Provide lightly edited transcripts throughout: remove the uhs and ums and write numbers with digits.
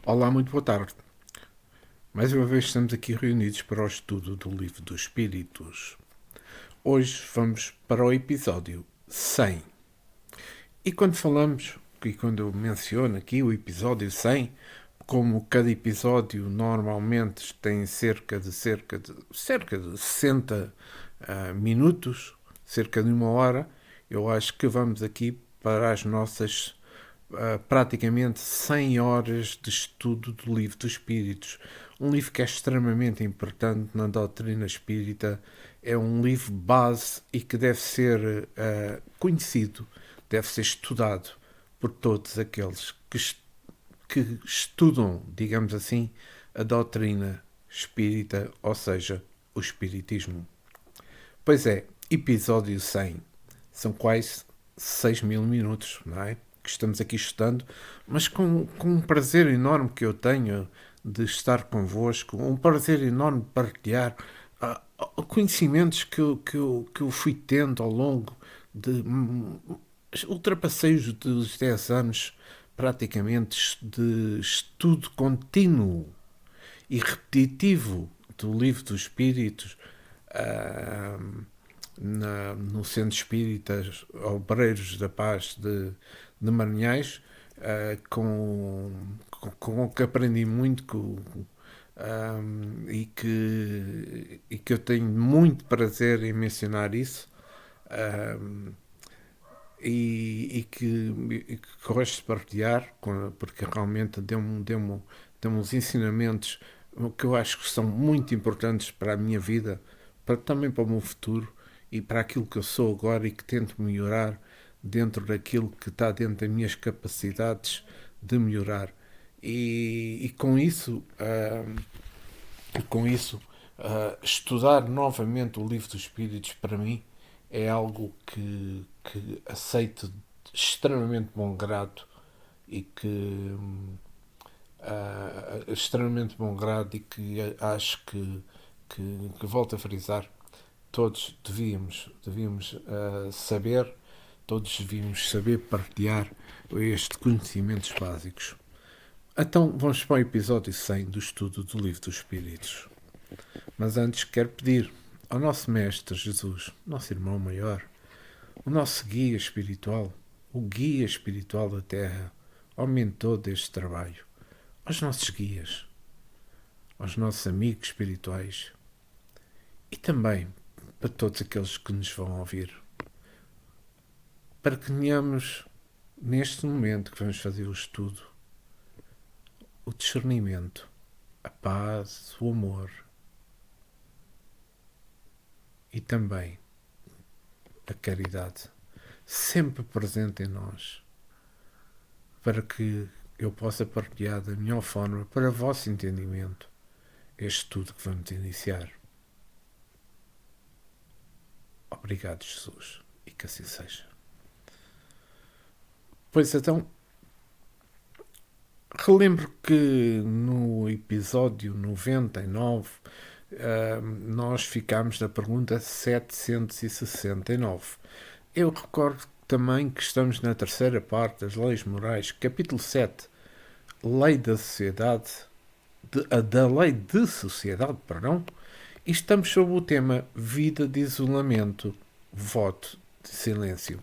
Olá, muito boa tarde. Mais uma vez estamos aqui reunidos para o estudo do Livro dos Espíritos. Hoje vamos para o episódio 100. E quando eu menciono aqui o episódio 100, como cada episódio normalmente tem cerca de 60 minutos, cerca de uma hora, eu acho que vamos aqui para as nossas praticamente 100 horas de estudo do Livro dos Espíritos. Um livro que é extremamente importante na doutrina espírita, é um livro base e que deve ser conhecido, deve ser estudado por todos aqueles que estudam, digamos assim, a doutrina espírita, ou seja, o espiritismo. Pois é, episódio 100. São quase 6.000 minutos, não é? Que estamos aqui estudando, mas com um prazer enorme que eu tenho de estar convosco, um prazer enorme de partilhar conhecimentos que eu fui tendo ao longo de. Ultrapassei os 10 anos praticamente de estudo contínuo e repetitivo do Livro dos Espíritos, ah, no Centro Espírita Obreiros da Paz de Maranhães, com o que aprendi muito e que eu tenho muito prazer em mencionar isso, um, e que gosto de partilhar, porque realmente deu-me uns ensinamentos que eu acho que são muito importantes para a minha vida, também para o meu futuro e para aquilo que eu sou agora e que tento melhorar dentro daquilo que está dentro das minhas capacidades de melhorar. E estudar novamente o Livro dos Espíritos para mim é algo que aceito de extremamente bom grado e extremamente bom grado e que acho que volto a frisar, todos devíamos saber, todos devíamos saber partilhar estes conhecimentos básicos. Então vamos para o episódio 100 do estudo do Livro dos Espíritos. Mas antes quero pedir ao nosso Mestre Jesus, nosso irmão maior, o nosso guia espiritual, o guia espiritual da Terra, ao mentor deste trabalho, aos nossos guias, aos nossos amigos espirituais e também para todos aqueles que nos vão ouvir, para que tenhamos, neste momento que vamos fazer o estudo, o discernimento, a paz, o amor e também a caridade sempre presente em nós, para que eu possa partilhar da melhor forma, para o vosso entendimento, este estudo que vamos iniciar. Obrigado, Jesus, e que assim seja. Pois então, relembro que no episódio 99 nós ficámos na pergunta 769. Eu recordo também que estamos na terceira parte das Leis Morais, capítulo 7, Lei da Sociedade, da Lei de Sociedade, perdão, e estamos sob o tema Vida de Isolamento, Voto de Silêncio.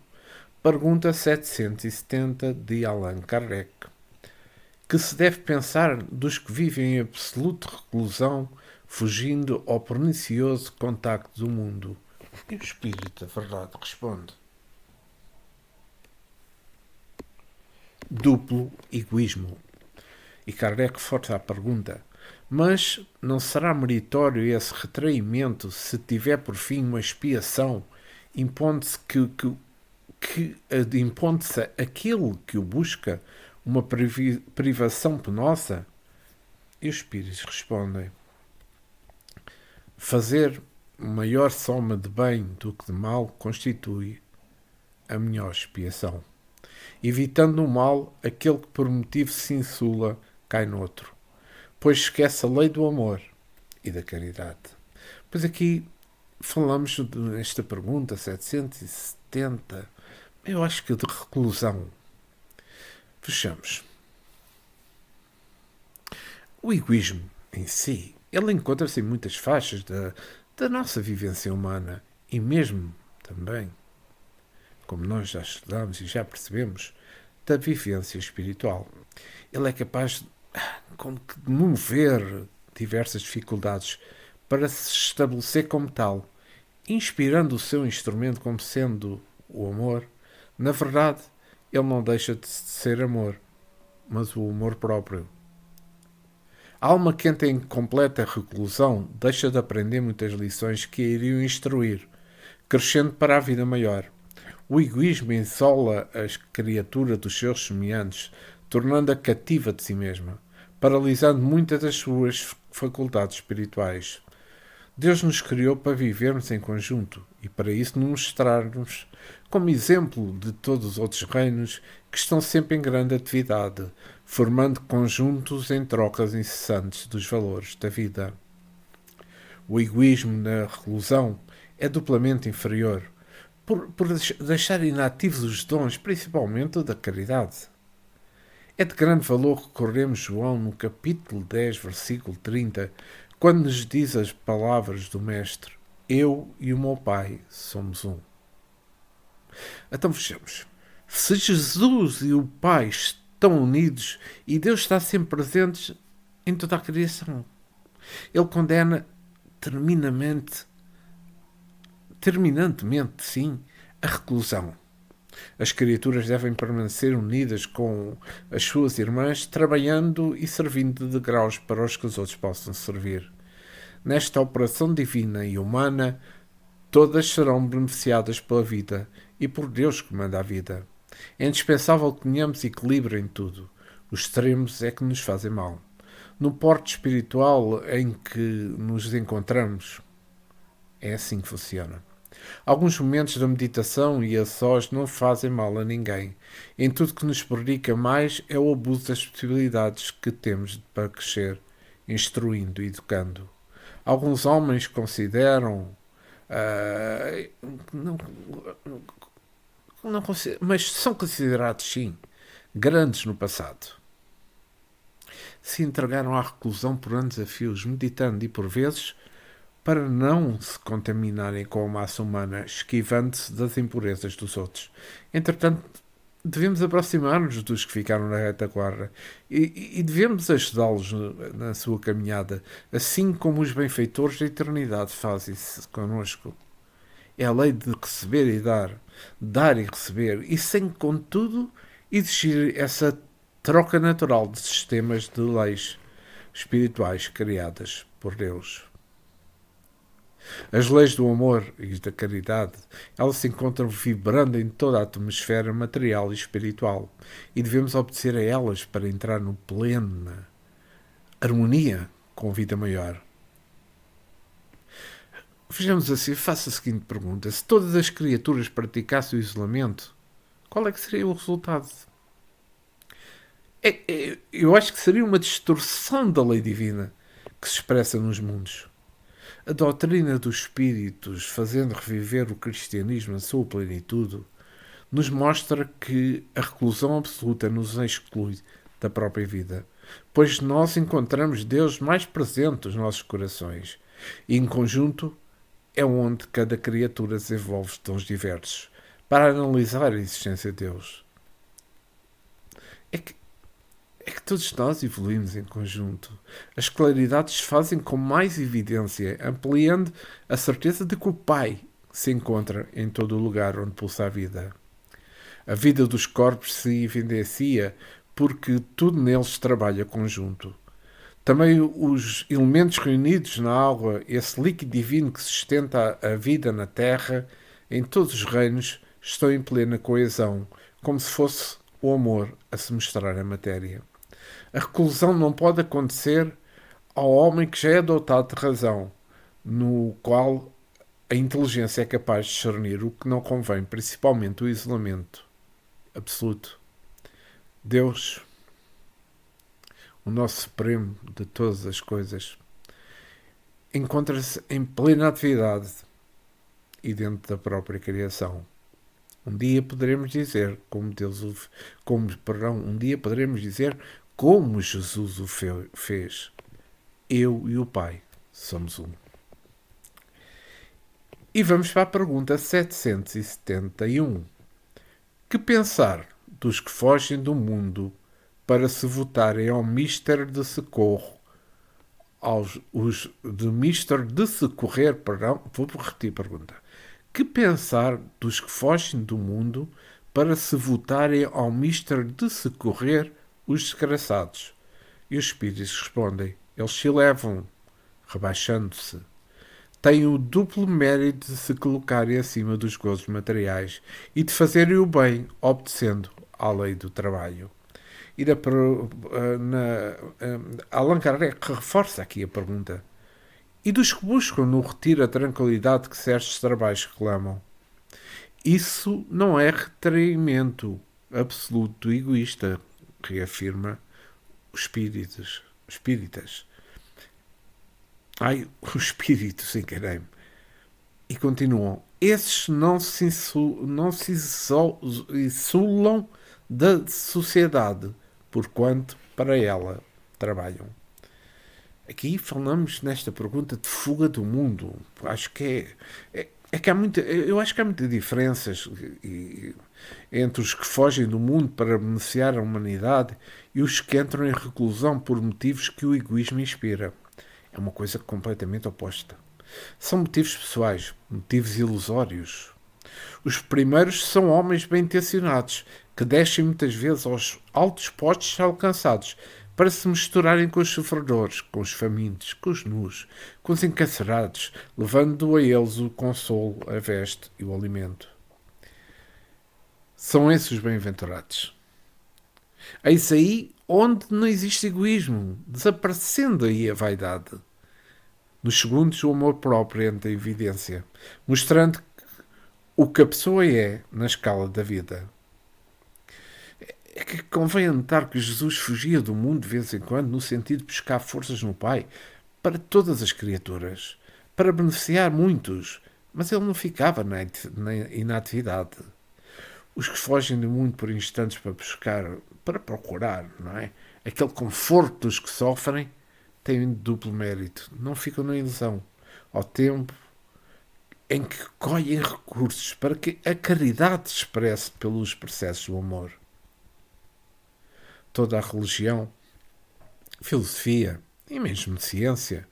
Pergunta 770 de Allan Kardec. Que se deve pensar dos que vivem em absoluta reclusão, fugindo ao pernicioso contacto do mundo? E o Espírito da Verdade responde: duplo egoísmo. E Kardec força a pergunta: mas não será meritório esse retraimento se tiver por fim uma expiação, impondo-se impondo-se aquele que o busca uma privação penosa? E os espíritos respondem: fazer maior soma de bem do que de mal constitui a melhor expiação. Evitando o mal, aquele que por motivo se insula cai noutro, pois esquece a lei do amor e da caridade. Pois aqui falamos nesta pergunta 770, eu acho que de reclusão. Fechamos. O egoísmo em si, ele encontra-se em muitas faixas da nossa vivência humana e mesmo também, como nós já estudamos e já percebemos, da vivência espiritual. Ele é capaz como que de mover diversas dificuldades para se estabelecer como tal, inspirando o seu instrumento como sendo o amor. Na verdade, ele não deixa de ser amor, mas o amor próprio. A alma que entra em completa reclusão deixa de aprender muitas lições que a iriam instruir, crescendo para a vida maior. O egoísmo isola a criatura dos seus semelhantes, tornando-a cativa de si mesma, paralisando muitas das suas faculdades espirituais. Deus nos criou para vivermos em conjunto e para isso nos mostrarmos como exemplo de todos os outros reinos que estão sempre em grande atividade, formando conjuntos em trocas incessantes dos valores da vida. O egoísmo na reclusão é duplamente inferior, por deixar inativos os dons, principalmente o da caridade. É de grande valor recorrermos João no capítulo 10, versículo 30, quando nos diz as palavras do Mestre: Eu e o meu Pai somos um. Então vejamos. Se Jesus e o Pai estão unidos e Deus está sempre presente em toda a criação, Ele condena terminantemente, sim, a reclusão. As criaturas devem permanecer unidas com as suas irmãs, trabalhando e servindo de degraus para os que os outros possam servir. Nesta operação divina e humana, todas serão beneficiadas pela vida e por Deus que manda a vida. É indispensável que tenhamos equilíbrio em tudo. Os extremos é que nos fazem mal. No porte espiritual em que nos encontramos, é assim que funciona. Alguns momentos da meditação e a sós não fazem mal a ninguém. Em tudo que nos predica mais é o abuso das possibilidades que temos para crescer, instruindo e educando. Alguns homens consideram não, não, mas são considerados, sim, grandes no passado. Se entregaram à reclusão por anos a fios, meditando e, por vezes, para não se contaminarem com a massa humana, esquivando-se das impurezas dos outros. Entretanto, devemos aproximar-nos dos que ficaram na retaguarda e devemos ajudá-los na sua caminhada, assim como os benfeitores da eternidade fazem-se connosco. É a lei de receber e dar e receber, e sem, contudo, exigir essa troca natural de sistemas de leis espirituais criadas por Deus. As leis do amor e da caridade, elas se encontram vibrando em toda a atmosfera material e espiritual, e devemos obedecer a elas para entrar no plena harmonia com a vida maior. Vejamos assim, faço a seguinte pergunta: se todas as criaturas praticassem o isolamento, qual é que seria o resultado? Eu acho que seria uma distorção da lei divina que se expressa nos mundos. A doutrina dos espíritos, fazendo reviver o cristianismo na sua plenitude, nos mostra que a reclusão absoluta nos exclui da própria vida, pois nós encontramos Deus mais presente nos nossos corações e, em conjunto, é onde cada criatura desenvolve dons diversos para analisar a existência de Deus. É que todos nós evoluímos em conjunto. As claridades se fazem com mais evidência, ampliando a certeza de que o Pai se encontra em todo o lugar onde pulsa a vida. A vida dos corpos se evidencia porque tudo neles trabalha conjunto. Também os elementos reunidos na água, esse líquido divino que sustenta a vida na terra, em todos os reinos, estão em plena coesão, como se fosse o amor a se mostrar na matéria. A reclusão não pode acontecer ao homem que já é dotado de razão, no qual a inteligência é capaz de discernir o que não convém, principalmente o isolamento absoluto. Deus, o nosso Supremo de todas as coisas, encontra-se em plena atividade e dentro da própria criação. Um dia poderemos dizer um dia poderemos dizer como Jesus o fez. Eu e o Pai somos um. E vamos para a pergunta 771. Que pensar dos que fogem do mundo para se votarem ao Mister de Socorro, os de Mister de Socorrer, perdão, vou repetir a pergunta. Que pensar dos que fogem do mundo para se votarem ao Mister de Socorrer os desgraçados? E os espíritos respondem, eles se elevam, rebaixando-se. Têm o duplo mérito de se colocarem acima dos gozos materiais e de fazerem o bem, obedecendo à lei do trabalho. E Allan Kardec reforça aqui a pergunta. E dos que buscam no retiro a tranquilidade que certos trabalhos reclamam? Isso não é retraimento absoluto egoísta, reafirma os espíritas. Ai, os espíritos, enganei-me. E continuam. Esses não se isolam da sociedade, porquanto para ela trabalham. Aqui falamos nesta pergunta de fuga do mundo. Acho que que há muita, eu acho que há muitas diferenças entre os que fogem do mundo para beneficiar a humanidade e os que entram em reclusão por motivos que o egoísmo inspira. É uma coisa completamente oposta. São motivos pessoais, motivos ilusórios. Os primeiros são homens bem-intencionados, que descem muitas vezes aos altos postos alcançados para se misturarem com os sofredores, com os famintos, com os nus, com os encarcerados, levando a eles o consolo, a veste e o alimento. São esses os bem-aventurados. Eis aí onde não existe egoísmo, desaparecendo aí a vaidade. Nos segundos, o amor próprio entra em evidência, mostrando o que a pessoa é na escala da vida. É que convém anotar que Jesus fugia do mundo de vez em quando no sentido de buscar forças no Pai para todas as criaturas, para beneficiar muitos, mas ele não ficava na inatividade. Os que fogem do mundo por instantes para buscar, para procurar, não é? Aquele conforto dos que sofrem, têm duplo mérito. Não ficam na ilusão. Ao tempo em que colhem recursos para que a caridade se expresse pelos processos do amor. Toda a religião, filosofia e mesmo ciência,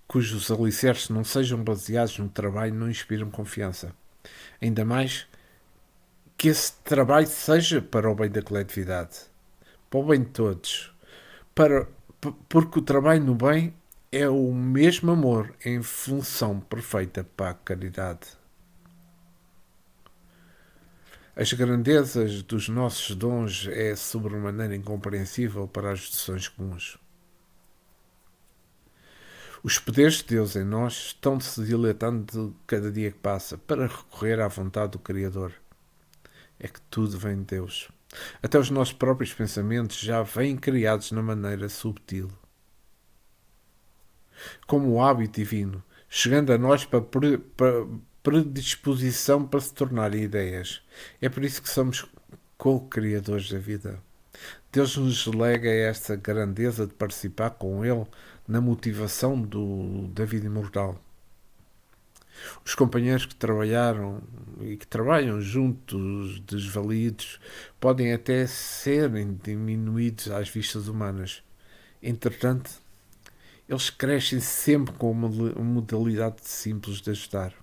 cujos alicerces não sejam baseados no trabalho, não inspiram confiança. Ainda mais que esse trabalho seja para o bem da coletividade, para o bem de todos, porque o trabalho no bem é o mesmo amor em função perfeita para a caridade. As grandezas dos nossos dons é sobremaneira incompreensível para as decisões comuns. Os poderes de Deus em nós estão-se dilatando de cada dia que passa para recorrer à vontade do Criador. É que tudo vem de Deus. Até os nossos próprios pensamentos já vêm criados na maneira subtil. Como o hábito divino, chegando a nós para predisposição para se tornarem ideias. É por isso que somos co-criadores da vida. Deus nos lega esta grandeza de participar com Ele na motivação da vida imortal. Os companheiros que trabalharam e que trabalham juntos desvalidos podem até serem diminuídos às vistas humanas. Entretanto, eles crescem sempre com uma modalidade simples de ajudar.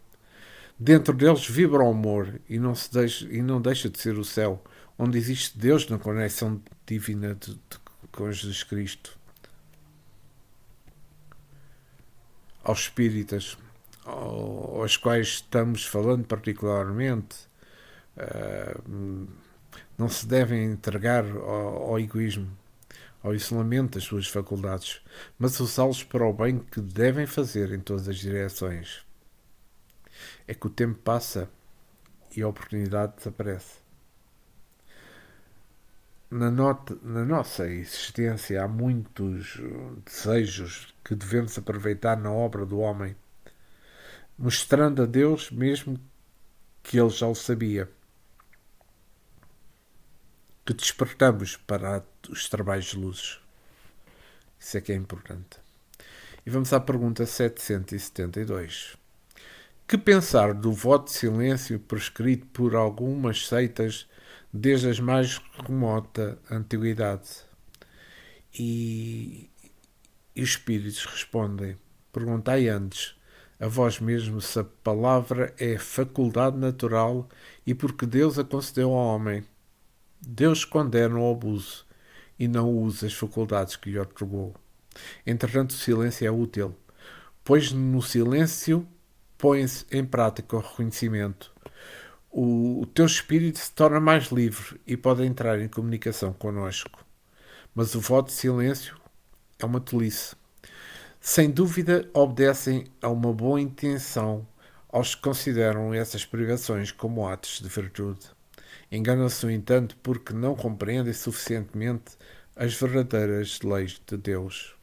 Dentro deles vibra o amor e não deixa de ser o céu, onde existe Deus na conexão divina com Jesus Cristo. Aos espíritas, aos quais estamos falando particularmente, não se devem entregar ao egoísmo, ao isolamento das suas faculdades, mas usá-los para o bem que devem fazer em todas as direções. É que o tempo passa e a oportunidade desaparece. Na nossa existência há muitos desejos que devemos aproveitar na obra do homem, mostrando a Deus mesmo que ele já o sabia, que despertamos para os trabalhos de luzes. Isso é que é importante. E vamos à pergunta 772. Que pensar do voto de silêncio prescrito por algumas seitas desde as mais remota antiguidade? E os espíritos respondem: perguntai antes a vós mesmo se a palavra é faculdade natural e porque Deus a concedeu ao homem. Deus condena o abuso e não usa as faculdades que lhe otorgou. Entretanto, o silêncio é útil, pois no silêncio põe-se em prática o reconhecimento. O teu espírito se torna mais livre e pode entrar em comunicação connosco. Mas o voto de silêncio é uma tolice. Sem dúvida, obedecem a uma boa intenção aos que consideram essas privações como atos de virtude. Enganam-se, no entanto, porque não compreendem suficientemente as verdadeiras leis de Deus.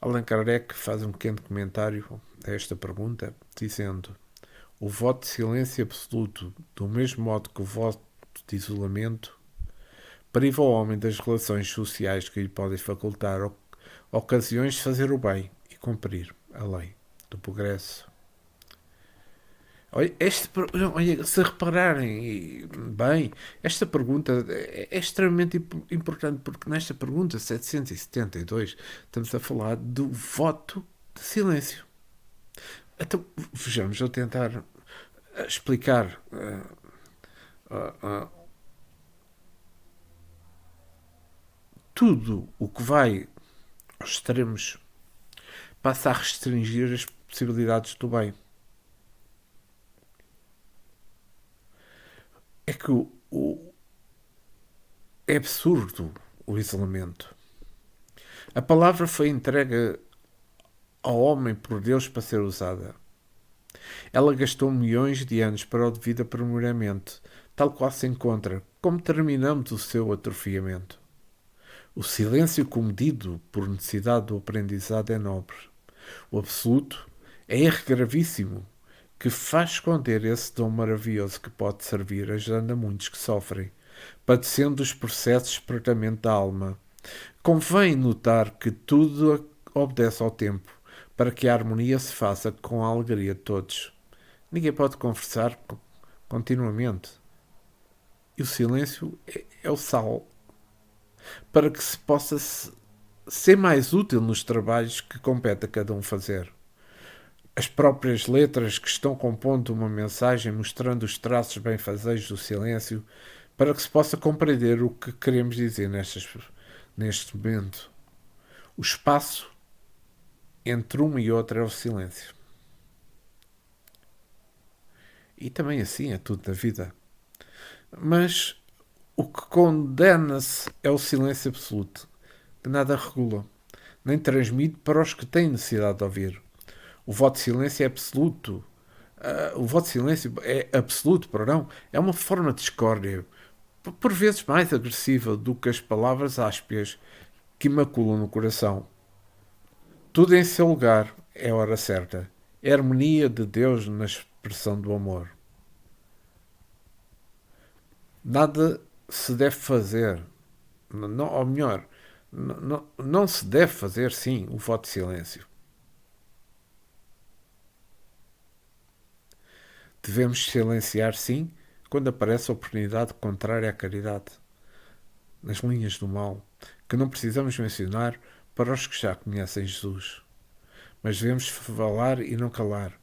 Allan Kardec faz um pequeno comentário a esta pergunta, dizendo: o voto de silêncio absoluto, do mesmo modo que o voto de isolamento, priva o homem das relações sociais que lhe podem facultar ocasiões de fazer o bem e cumprir a lei do progresso. Olha, se repararem bem, esta pergunta é extremamente importante, porque nesta pergunta 772 estamos a falar do voto de silêncio. Então, vejamos, vou tentar explicar tudo o que vai aos extremos passa a restringir as possibilidades do bem. É que é absurdo o isolamento. A palavra foi entregue ao homem por Deus para ser usada. Ela gastou milhões de anos para o devido aprimoramento, tal qual se encontra, como terminamos o seu atrofiamento. O silêncio comedido por necessidade do aprendizado é nobre. O absoluto é erro gravíssimo, que faz esconder esse dom maravilhoso que pode servir ajudando a muitos que sofrem, padecendo os processos de espertamento da alma. Convém notar que tudo obedece ao tempo, para que a harmonia se faça com a alegria de todos. Ninguém pode conversar continuamente. E o silêncio é o sal, para que se possa ser mais útil nos trabalhos que compete a cada um fazer. As próprias letras que estão compondo uma mensagem mostrando os traços benfazejos do silêncio para que se possa compreender o que queremos dizer neste momento. O espaço entre uma e outra é o silêncio. E também assim é tudo na vida. Mas o que condena-se é o silêncio absoluto, que nada regula, nem transmite para os que têm necessidade de ouvir. O voto de silêncio é absoluto. O voto de silêncio é absoluto, perdão. É uma forma de discórdia, por vezes mais agressiva do que as palavras áspias que maculam no coração. Tudo em seu lugar é a hora certa. É a harmonia de Deus na expressão do amor. Nada se deve fazer, ou melhor, não se deve fazer, sim, o voto de silêncio. Devemos silenciar, sim, quando aparece a oportunidade contrária à caridade, nas linhas do mal, que não precisamos mencionar para os que já conhecem Jesus. Mas devemos falar e não calar,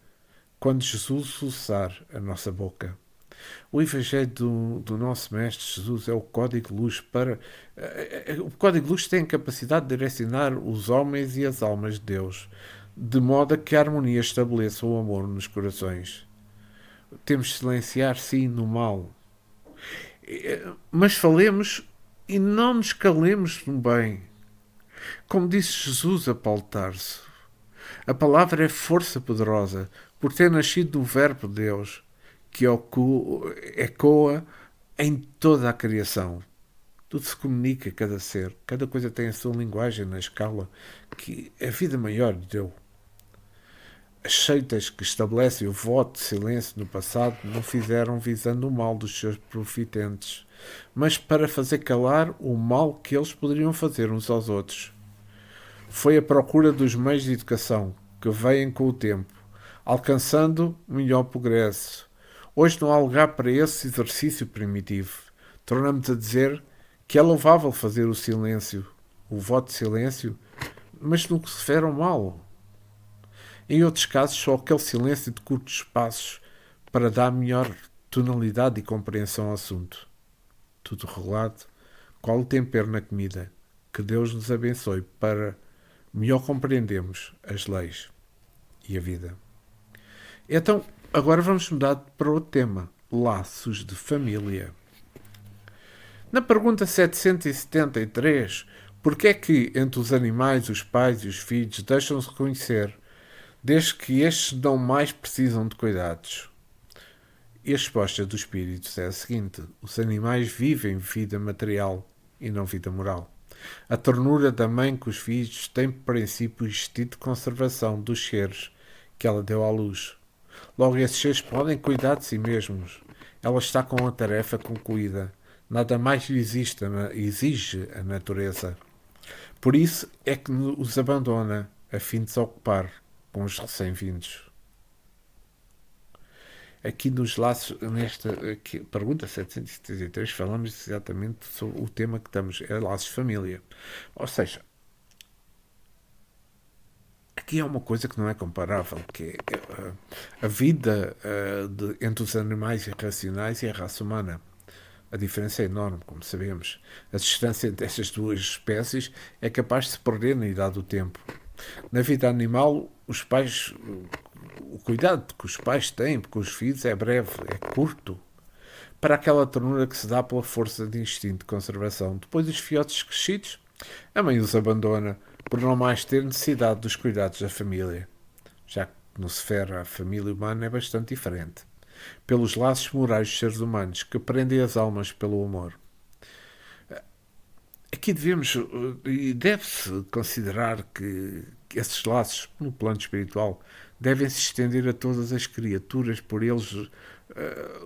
quando Jesus soluçar a nossa boca. O Evangelho do nosso Mestre Jesus é o código de luz para... O código de luz tem a capacidade de direcionar os homens e as almas de Deus, de modo a que a harmonia estabeleça o amor nos corações. Temos de silenciar, sim, no mal. Mas falemos e não nos calemos no bem. Como disse Jesus a Paulo de Tarso, a palavra é força poderosa, por ter nascido do Verbo de Deus, que ecoa em toda a criação. Tudo se comunica a cada ser. Cada coisa tem a sua linguagem na escala que a vida maior deu. As seitas que estabelecem o voto de silêncio no passado não fizeram visando o mal dos seus profitentes, mas para fazer calar o mal que eles poderiam fazer uns aos outros. Foi a procura dos meios de educação que vêm com o tempo, alcançando melhor progresso. Hoje não há lugar para esse exercício primitivo. Tornamos a dizer que é louvável fazer o silêncio, o voto de silêncio, mas no que se refere ao mal. Em outros casos, só aquele silêncio de curtos espaços para dar melhor tonalidade e compreensão ao assunto. Tudo regulado, qual o tempero na comida. Que Deus nos abençoe para melhor compreendermos as leis e a vida. Então, agora vamos mudar para outro tema. Laços de família. Na pergunta 773, porquê é que entre os animais, os pais e os filhos deixam-se reconhecer, desde que estes não mais precisam de cuidados? E a resposta dos espíritos é a seguinte: os animais vivem vida material e não vida moral. A ternura da mãe com os filhos tem por princípio o instinto de conservação dos seres que ela deu à luz. Logo, esses seres podem cuidar de si mesmos. Ela está com a tarefa concluída. Nada mais lhe exige a natureza. Por isso é que os abandona, a fim de se ocupar com os recém-vindos. Aqui nos laços, nesta pergunta 773, falamos exatamente sobre o tema que estamos, é laços de família. Ou seja, aqui é uma coisa que não é comparável, que é a vida entre os animais irracionais e a raça humana. A diferença é enorme, como sabemos. A distância entre estas duas espécies é capaz de se perder na idade do tempo. Na vida animal, o cuidado que os pais têm com os filhos é breve, é curto, para aquela ternura que se dá pela força de instinto de conservação. Depois dos filhotes crescidos, a mãe os abandona por não mais ter necessidade dos cuidados da família, já que no se refere à família humana é bastante diferente. Pelos laços morais dos seres humanos que prendem as almas pelo amor. Aqui devemos e deve-se considerar que esses laços, no plano espiritual, devem se estender a todas as criaturas, por eles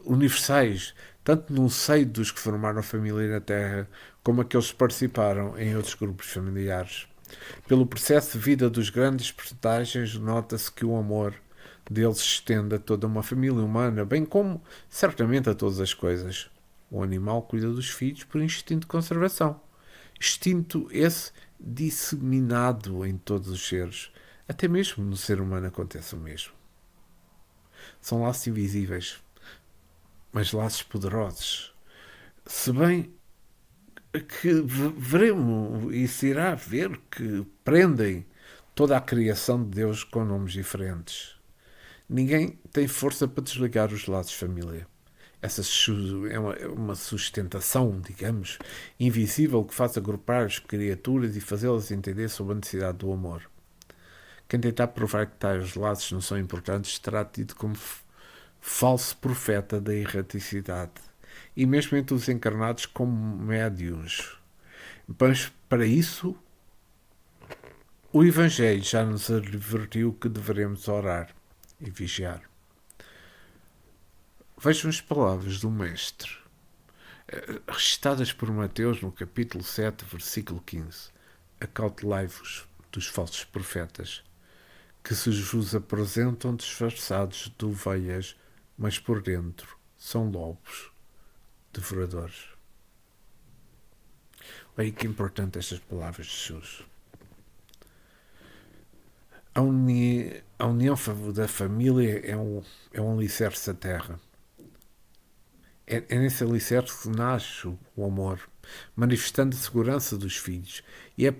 universais, tanto no seio dos que formaram a família na Terra, como aqueles que participaram em outros grupos familiares. Pelo processo de vida dos grandes personagens, nota-se que o amor deles se estende a toda uma família humana, bem como, certamente, a todas as coisas. O animal cuida dos filhos por instinto de conservação. Instinto esse disseminado em todos os seres. Até mesmo no ser humano acontece o mesmo. São laços invisíveis, mas laços poderosos. Se bem que veremos e se irá ver que prendem toda a criação de Deus com nomes diferentes. Ninguém tem força para desligar os laços de família. Essa é uma sustentação, digamos, invisível que faz agrupar as criaturas e fazê-las entender sobre a necessidade do amor. Quem tentar provar que tais laços não são importantes terá tido como falso profeta da erraticidade. E mesmo entre os encarnados como médiuns. Mas para isso, o Evangelho já nos advertiu que devemos orar e vigiar. Vejam as palavras do Mestre, recitadas por Mateus no capítulo 7, versículo 15. Acautelai-vos dos falsos profetas, que se vos apresentam disfarçados de ovelhas, mas por dentro são lobos devoradores. Olha que importante estas palavras de Jesus. A união da família é um alicerce da terra. É nesse alicerce que nasce o amor, manifestando a segurança dos filhos. E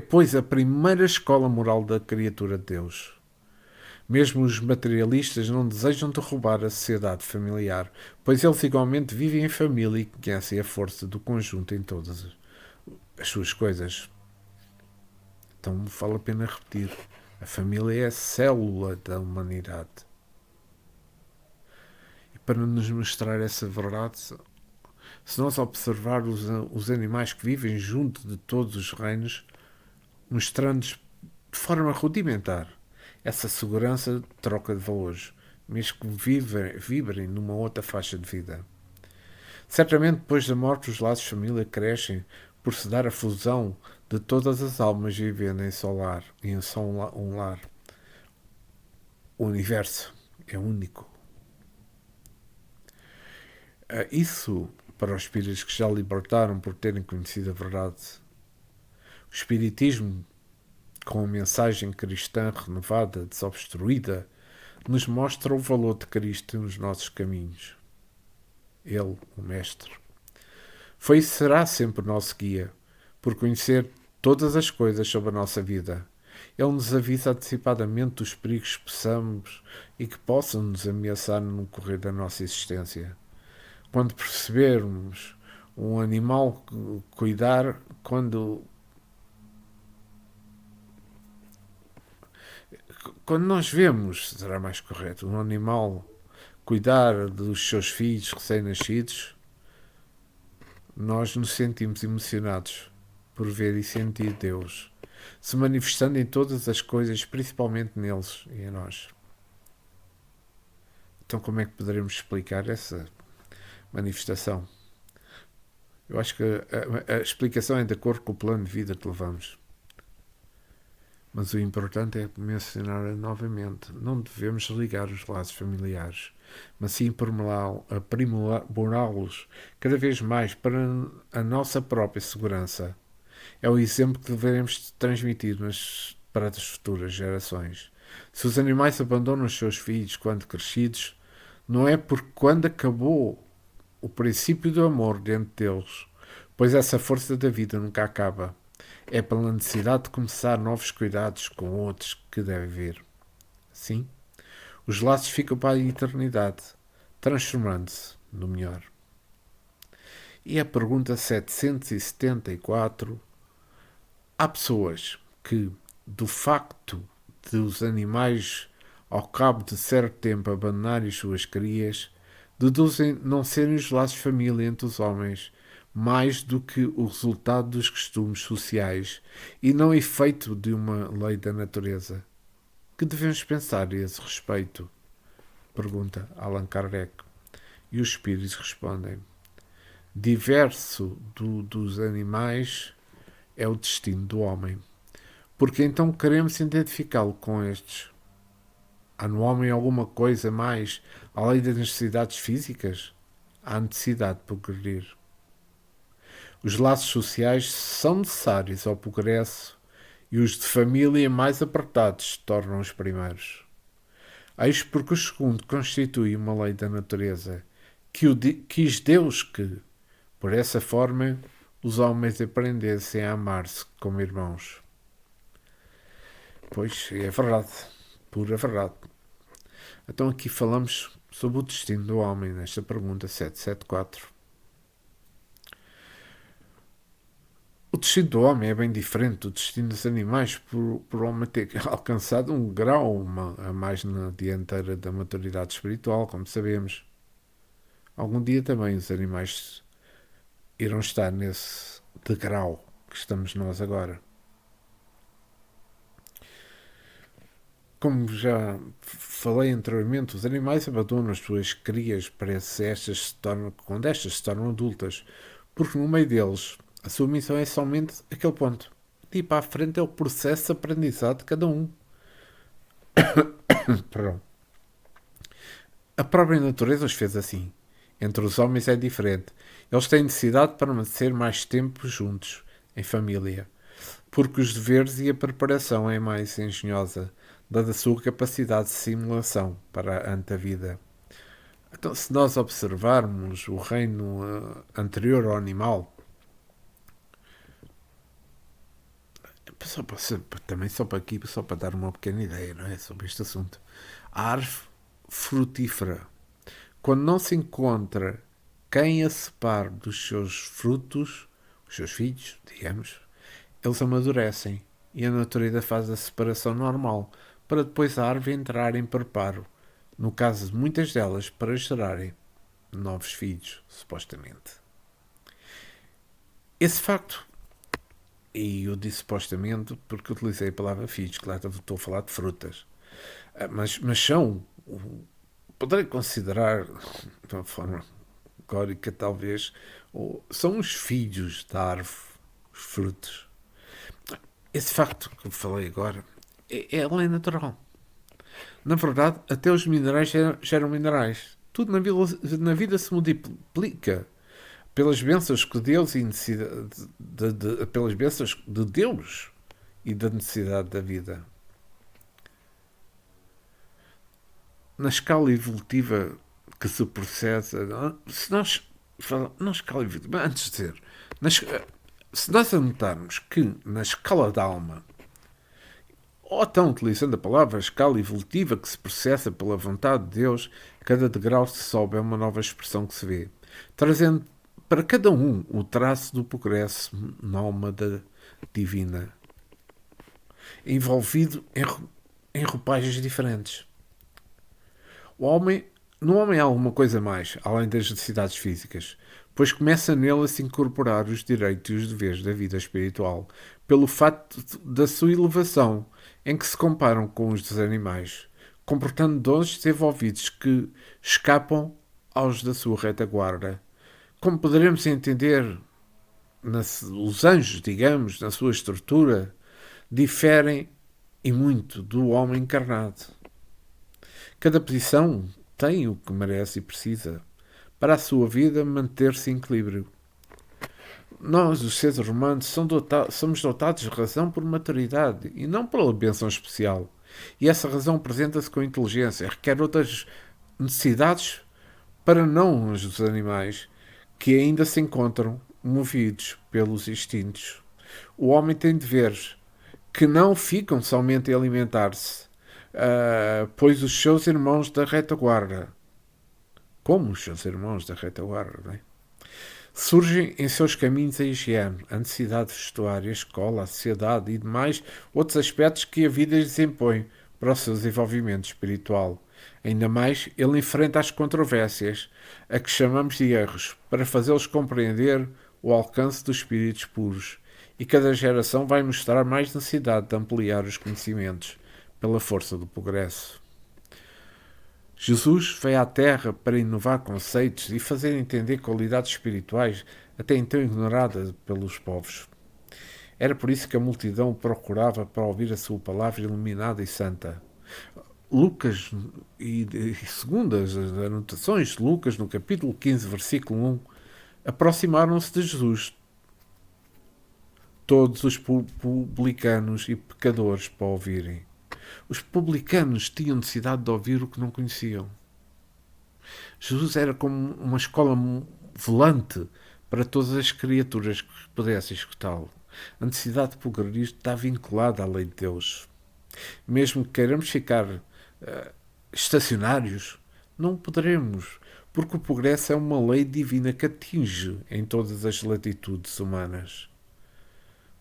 pois, a primeira escola moral da criatura de Deus. Mesmo os materialistas não desejam derrubar a sociedade familiar, pois eles igualmente vivem em família e conhecem a força do conjunto em todas as suas coisas. Então vale a pena repetir. A família é a célula da humanidade. E para nos mostrar essa verdade, se nós observarmos os animais que vivem junto de todos os reinos, mostrando-nos de forma rudimentar essa segurança de troca de valores, mesmo que vibrem numa outra faixa de vida. Certamente, depois da morte, os laços de família crescem por se dar a fusão de todas as almas vivendo em só um lar. O universo é único. Isso para os espíritos que já libertaram por terem conhecido a verdade. O espiritismo, com a mensagem cristã renovada, desobstruída, nos mostra o valor de Cristo nos nossos caminhos. Ele, o Mestre, foi e será sempre o nosso guia, por conhecer todas as coisas sobre a nossa vida. Ele nos avisa antecipadamente dos perigos que possamos e que possam nos ameaçar no correr da nossa existência. Quando percebermos um animal cuidar, quando nós vemos, será mais correto, um animal cuidar dos seus filhos recém-nascidos, nós nos sentimos emocionados por ver e sentir Deus se manifestando em todas as coisas, principalmente neles e em nós. Então, como é que poderemos explicar essa manifestação? Eu acho que a explicação é de acordo com o plano de vida que levamos. Mas o importante é mencionar novamente, não devemos ligar os laços familiares, mas sim aprimorá-los cada vez mais para a nossa própria segurança. É o exemplo que devemos transmitir para as futuras gerações. Se os animais abandonam os seus filhos quando crescidos, não é porque quando acabou o princípio do amor dentro deles, pois essa força da vida nunca acaba. É pela necessidade de começar novos cuidados com outros que deve vir. Sim, os laços ficam para a eternidade, transformando-se no melhor. E a pergunta 774: há pessoas que, do facto de os animais, ao cabo de certo tempo, abandonarem as suas crias, deduzem não serem os laços de família entre os homens mais do que o resultado dos costumes sociais e não efeito de uma lei da natureza. Que devemos pensar a esse respeito? Pergunta Allan Kardec. E os espíritos respondem: diverso dos animais é o destino do homem. Porque então queremos identificá-lo com estes? Há no homem alguma coisa mais além das necessidades físicas? Há necessidade de progredir. Os laços sociais são necessários ao progresso e os de família mais apertados se tornam os primeiros. Eis porque o segundo constitui uma lei da natureza, que quis Deus que, por essa forma, os homens aprendessem a amar-se como irmãos. Pois, é verdade, pura verdade. Então aqui falamos sobre o destino do homem, nesta pergunta 774. O destino do homem é bem diferente do destino dos animais por o homem ter alcançado um grau a mais na dianteira da maturidade espiritual, como sabemos. Algum dia também os animais irão estar nesse degrau que estamos nós agora. Como já falei anteriormente, os animais abandonam as suas crias quando estas se tornam adultas, porque no meio deles a sua missão é somente aquele ponto. E para a frente é o processo de aprendizado de cada um. Perdão. A própria natureza os fez assim. Entre os homens é diferente. Eles têm necessidade de permanecer mais tempo juntos, em família, porque os deveres e a preparação é mais engenhosa, dada a sua capacidade de simulação para ante a vida. Então, se nós observarmos o reino anterior ao animal, também só para dar uma pequena ideia, não é, sobre este assunto. A árvore frutífera, quando não se encontra quem a separe dos seus frutos, os seus filhos, digamos, eles amadurecem e a natureza faz a separação normal, para depois a árvore entrar em preparo, no caso de muitas delas, para gerarem novos filhos, supostamente. Esse facto, e eu disse supostamente porque utilizei a palavra filhos, claro, estou a falar de frutas, mas são, poderei considerar, de uma forma allegórica talvez, são os filhos da árvore os frutos. Esse facto que eu falei agora é a lei natural. Na verdade, até os minerais geram minerais. Tudo na vida se multiplica pelas bênçãos que Deus e necessidade pelas bênçãos de Deus e da necessidade da vida. Na escala evolutiva que se processa, se nós na escala evolutiva, antes de dizer, se nós anotarmos que na escala da alma, ou então utilizando a palavra escala evolutiva que se processa pela vontade de Deus, cada degrau se sobe é uma nova expressão que se vê, trazendo para cada um o traço do progresso na alma divina, envolvido em roupagens diferentes. No homem há alguma coisa mais, além das necessidades físicas, pois começa nele a se incorporar os direitos e os deveres da vida espiritual, pelo fato da sua elevação, em que se comparam com os dos animais, comportando dons desenvolvidos que escapam aos da sua retaguarda. Como poderemos entender, os anjos, digamos, na sua estrutura, diferem e muito do homem encarnado. Cada posição tem o que merece e precisa para a sua vida manter-se em equilíbrio. Nós, os seres humanos, somos dotados de razão por maturidade e não pela bênção especial. E essa razão apresenta-se com inteligência, requer outras necessidades para não as dos animais, que ainda se encontram movidos pelos instintos. O homem tem deveres que não ficam somente a alimentar-se, pois os seus irmãos da retaguarda, como os seus irmãos da retaguarda, não é? Surgem em seus caminhos a higiene, a necessidade de vestuário, a escola, a sociedade e demais outros aspectos que a vida lhes impõe para o seu desenvolvimento espiritual. Ainda mais, ele enfrenta as controvérsias, a que chamamos de erros, para fazê-los compreender o alcance dos espíritos puros. E cada geração vai mostrar mais necessidade de ampliar os conhecimentos pela força do progresso. Jesus veio à Terra para inovar conceitos e fazer entender qualidades espirituais até então ignoradas pelos povos. Era por isso que a multidão o procurava para ouvir a sua palavra iluminada e santa. Lucas, e segundo as anotações de Lucas, no capítulo 15, versículo 1, aproximaram-se de Jesus todos os publicanos e pecadores para ouvirem. Os publicanos tinham necessidade de ouvir o que não conheciam. Jesus era como uma escola volante para todas as criaturas que pudessem escutá-lo. A necessidade de progredir está vinculada à lei de Deus. Mesmo que queiramos ficar estacionários, não poderemos, porque o progresso é uma lei divina que atinge em todas as latitudes humanas.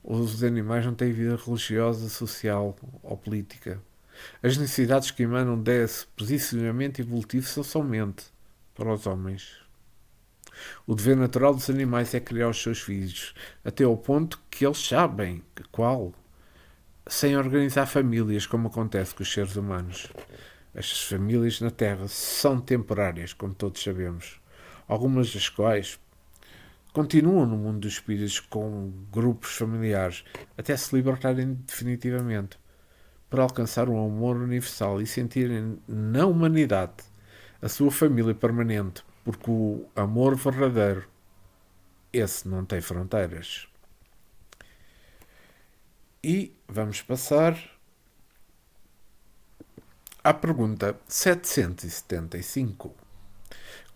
Os animais não têm vida religiosa, social ou política. As necessidades que emanam desse posicionamento evolutivo são somente para os homens. O dever natural dos animais é criar os seus filhos, até ao ponto que eles sabem qual, sem organizar famílias, como acontece com os seres humanos. Estas famílias na Terra são temporárias, como todos sabemos, algumas das quais continuam no mundo dos espíritos com grupos familiares, até se libertarem definitivamente, para alcançar um amor universal e sentirem na humanidade a sua família permanente, porque o amor verdadeiro, esse não tem fronteiras. E vamos passar à pergunta 775.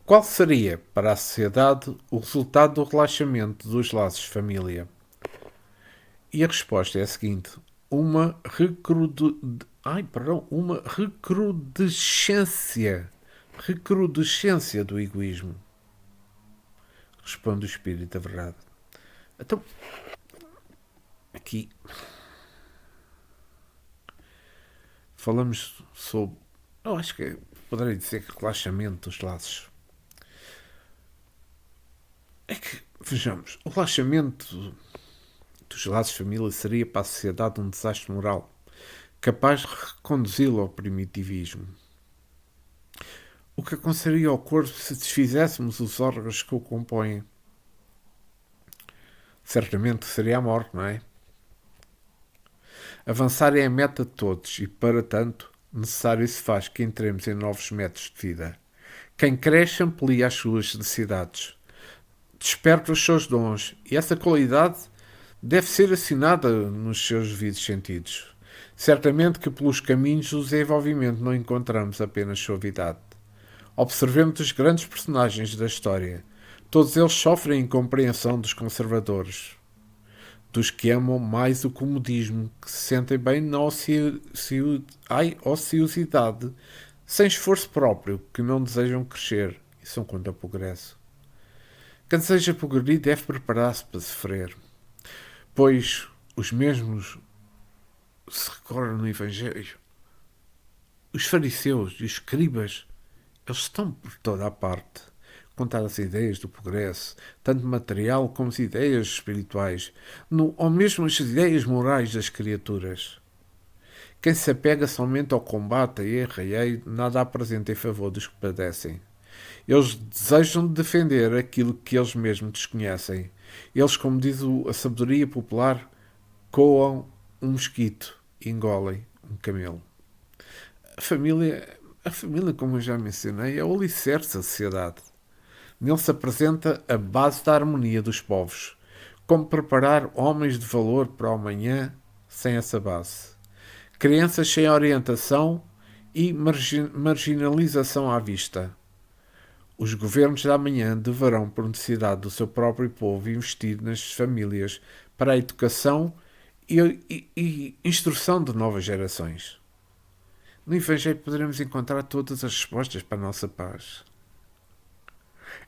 Qual seria, para a sociedade, o resultado do relaxamento dos laços de família? E a resposta é a seguinte: uma recrudescência do egoísmo. Responde o Espírito da Verdade. Então, aqui falamos sobre, eu acho que poderei dizer que relaxamento dos laços. É que, vejamos, o relaxamento dos laços de família seria para a sociedade um desastre moral, capaz de reconduzi-lo ao primitivismo. O que aconteceria ao corpo se desfizéssemos os órgãos que o compõem? Certamente seria a morte, não é? Avançar é a meta de todos e, para tanto, necessário se faz que entremos em novos métodos de vida. Quem cresce amplia as suas necessidades, desperta os seus dons e essa qualidade deve ser assinada nos seus devidos sentidos. Certamente que pelos caminhos do desenvolvimento não encontramos apenas suavidade. Observemos os grandes personagens da história. Todos eles sofrem incompreensão dos conservadores, dos que amam mais o comodismo, que se sentem bem na ociosidade, sem esforço próprio, que não desejam crescer e são contra o progresso. Quem deseja progredir deve preparar-se para sofrer, pois os mesmos se recordam no Evangelho. Os fariseus e os escribas, eles estão por toda a parte, contar as ideias do progresso, tanto material como as ideias espirituais, ou mesmo as ideias morais das criaturas. Quem se apega somente ao combate e arreio nada apresenta em favor dos que padecem. Eles desejam defender aquilo que eles mesmos desconhecem. Eles, como diz a sabedoria popular, coam um mosquito e engolem um camelo. A família, como eu já mencionei, é o alicerce da sociedade. Nele se apresenta a base da harmonia dos povos. Como preparar homens de valor para o amanhã sem essa base? Crianças sem orientação e marginalização à vista. Os governos da amanhã deverão, por necessidade do seu próprio povo, investir nas famílias para a educação e instrução de novas gerações. No Evangelho poderemos encontrar todas as respostas para a nossa paz,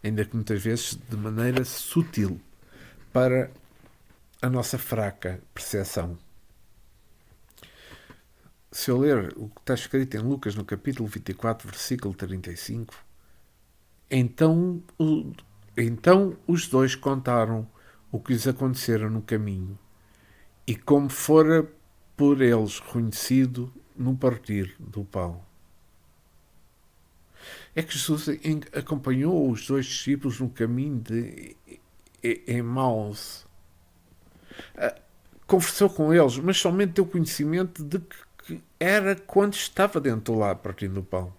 ainda que muitas vezes de maneira sutil, para a nossa fraca percepção. Se eu ler o que está escrito em Lucas no capítulo 24, versículo 35, então os dois contaram o que lhes acontecera no caminho e como fora por eles reconhecido no partir do pão. É que Jesus acompanhou os dois discípulos no caminho de Emaús. Conversou com eles, mas somente deu conhecimento de que era quando estava dentro do lar partindo do pão.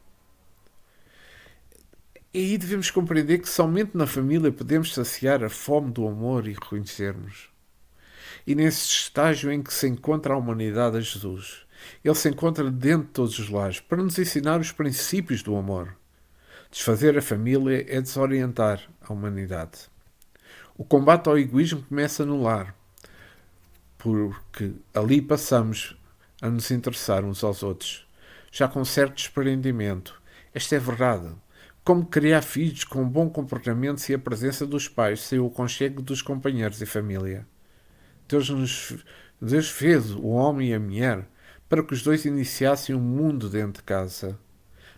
E aí devemos compreender que somente na família podemos saciar a fome do amor e reconhecermos. E nesse estágio em que se encontra a humanidade a Jesus, ele se encontra dentro de todos os lares para nos ensinar os princípios do amor. Desfazer a família é desorientar a humanidade. O combate ao egoísmo começa no lar, porque ali passamos a nos interessar uns aos outros, já com certo desprendimento. Esta é verdade. Como criar filhos com bom comportamento sem a presença dos pais, sem o aconchego dos companheiros e família? Deus fez o homem e a mulher para que os dois iniciassem um mundo dentro de casa,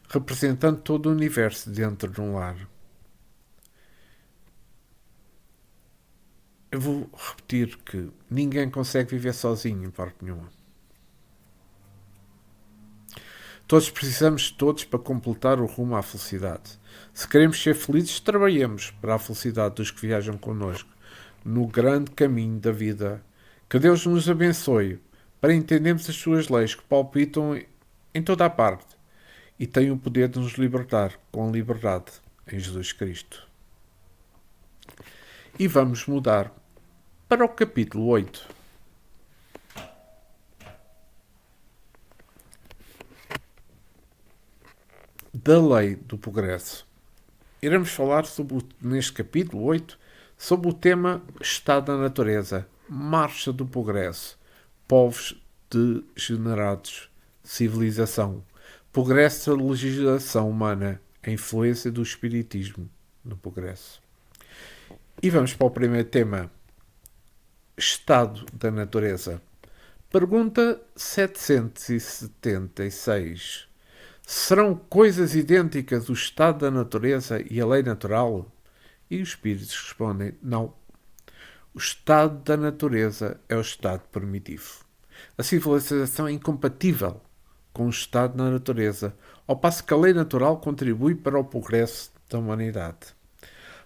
representando todo o universo dentro de um lar. Eu vou repetir que ninguém consegue viver sozinho em parte nenhuma. Todos precisamos de todos para completar o rumo à felicidade. Se queremos ser felizes, trabalhemos para a felicidade dos que viajam connosco no grande caminho da vida. Que Deus nos abençoe para entendermos as suas leis que palpitam em toda a parte e têm o poder de nos libertar com liberdade em Jesus Cristo. E vamos mudar para o capítulo 8. Da lei do progresso. Iremos falar neste capítulo 8 sobre o tema Estado da Natureza, Marcha do Progresso, povos degenerados, civilização, progresso da legislação humana, a influência do espiritismo no progresso. E vamos para o primeiro tema, Estado da Natureza. Pergunta 776. Serão coisas idênticas o estado da natureza e a lei natural? E os espíritos respondem, não. O estado da natureza é o estado primitivo. A civilização é incompatível com o estado da natureza, ao passo que a lei natural contribui para o progresso da humanidade.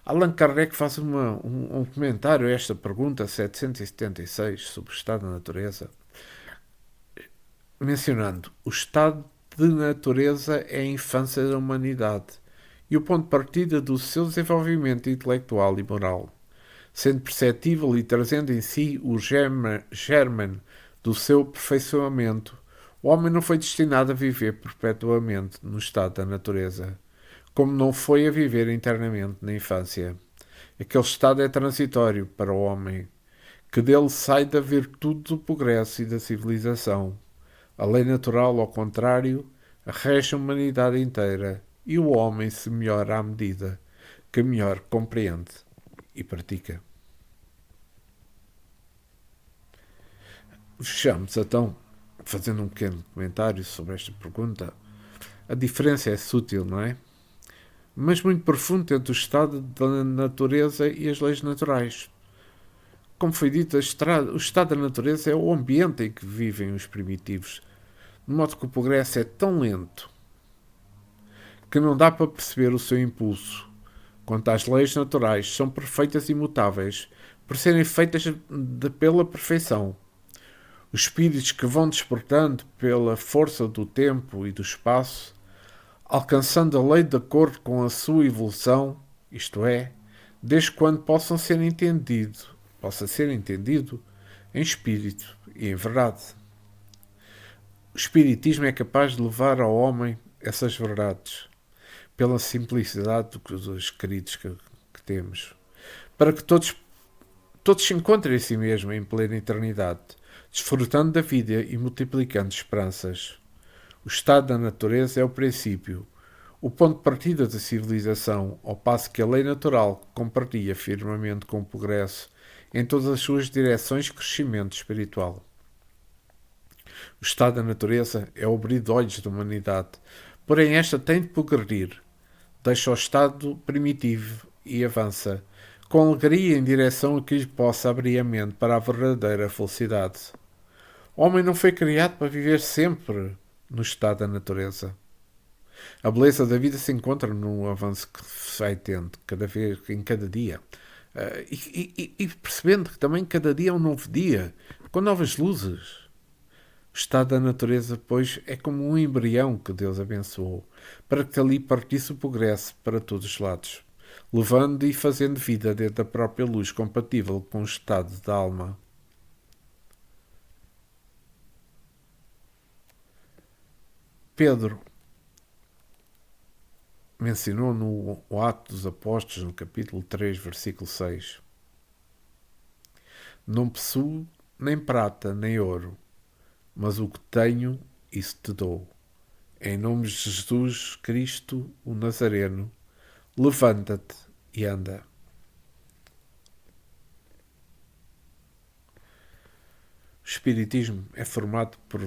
Allan Kardec faz um comentário a esta pergunta 776 sobre o estado da natureza, mencionando: o estado de natureza é a infância da humanidade e o ponto de partida do seu desenvolvimento intelectual e moral, sendo perceptível e trazendo em si o germen do seu aperfeiçoamento. O homem não foi destinado a viver perpetuamente no estado da natureza, como não foi a viver internamente na infância. Aquele estado é transitório para o homem, que dele sai da virtude do progresso e da civilização. A lei natural, ao contrário, rege a humanidade inteira e o homem se melhora à medida que melhor compreende e pratica. Vejamos então, fazendo um pequeno comentário sobre esta pergunta. A diferença é sutil, não é? Mas muito profundo entre o estado da natureza e as leis naturais. Como foi dito, o estado da natureza é o ambiente em que vivem os primitivos, de modo que o progresso é tão lento que não dá para perceber o seu impulso. Quanto às leis naturais, são perfeitas e imutáveis, por serem feitas pela perfeição. Os espíritos que vão despertando pela força do tempo e do espaço, alcançando a lei de acordo com a sua evolução, isto é, desde quando possa ser entendido em espírito e em verdade. O espiritismo é capaz de levar ao homem essas verdades, pela simplicidade dos escritos que temos, para que todos se encontrem em si mesmos em plena eternidade, desfrutando da vida e multiplicando esperanças. O estado da natureza é o princípio, o ponto de partida da civilização, ao passo que a lei natural compartilha firmemente com o progresso em todas as suas direções de crescimento espiritual. O estado da natureza é o abrir de olhos da humanidade, porém esta tem de progredir, deixa o estado primitivo e avança, com alegria em direção a que lhe possa abrir a mente para a verdadeira felicidade. O homem não foi criado para viver sempre no estado da natureza. A beleza da vida se encontra no avanço que se vai tendo, em cada dia. E percebendo que também cada dia é um novo dia, com novas luzes. O estado da natureza, pois, é como um embrião que Deus abençoou, para que ali partisse o progresso para todos os lados, levando e fazendo vida dentro da própria luz compatível com o estado da alma. Pedro mencionou no Ato dos Apóstolos, no capítulo 3, versículo 6: não possuo nem prata nem ouro, mas o que tenho, isso te dou. Em nome de Jesus Cristo, o Nazareno, levanta-te e anda. O Espiritismo é formado por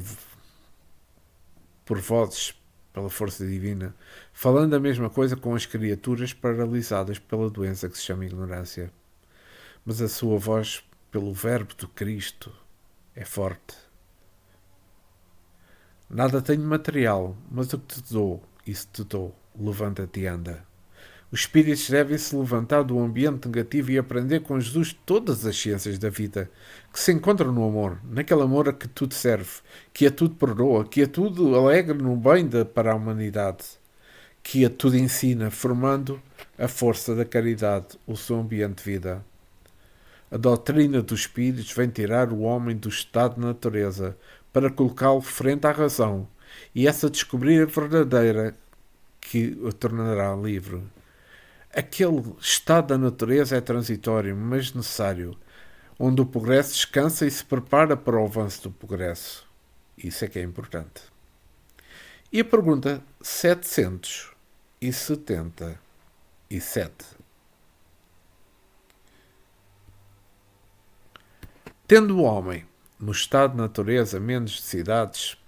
vozes, pela força divina, falando a mesma coisa com as criaturas paralisadas pela doença que se chama ignorância. Mas a sua voz, pelo verbo de Cristo, é forte. Nada tenho material, mas o que te dou, isso te dou. Levanta-te e anda. Os espíritos devem se levantar do ambiente negativo e aprender com Jesus todas as ciências da vida, que se encontram no amor, naquele amor a que tudo serve, que a tudo perdoa, que a tudo alegra no bem para a humanidade, que a tudo ensina, formando a força da caridade, o seu ambiente de vida. A doutrina dos espíritos vem tirar o homem do estado de natureza para colocá-lo frente à razão, e essa descobrir a verdadeira que o tornará livre. Aquele estado da natureza é transitório, mas necessário, onde o progresso descansa e se prepara para o avanço do progresso. Isso é que é importante. E a pergunta 777. Tendo o homem, no estado de natureza menos necessidades,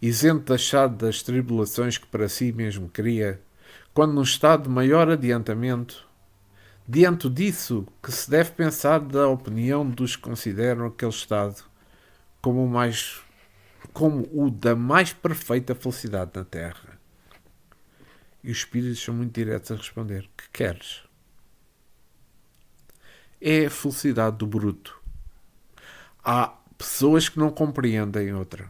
isento deixado das tribulações que para si mesmo cria, quando num estado de maior adiantamento, diante disso que se deve pensar da opinião dos que consideram aquele estado como o da mais perfeita felicidade na Terra. E os espíritos são muito diretos a responder: que queres? é a felicidade do bruto. Há pessoas que não compreendem outra.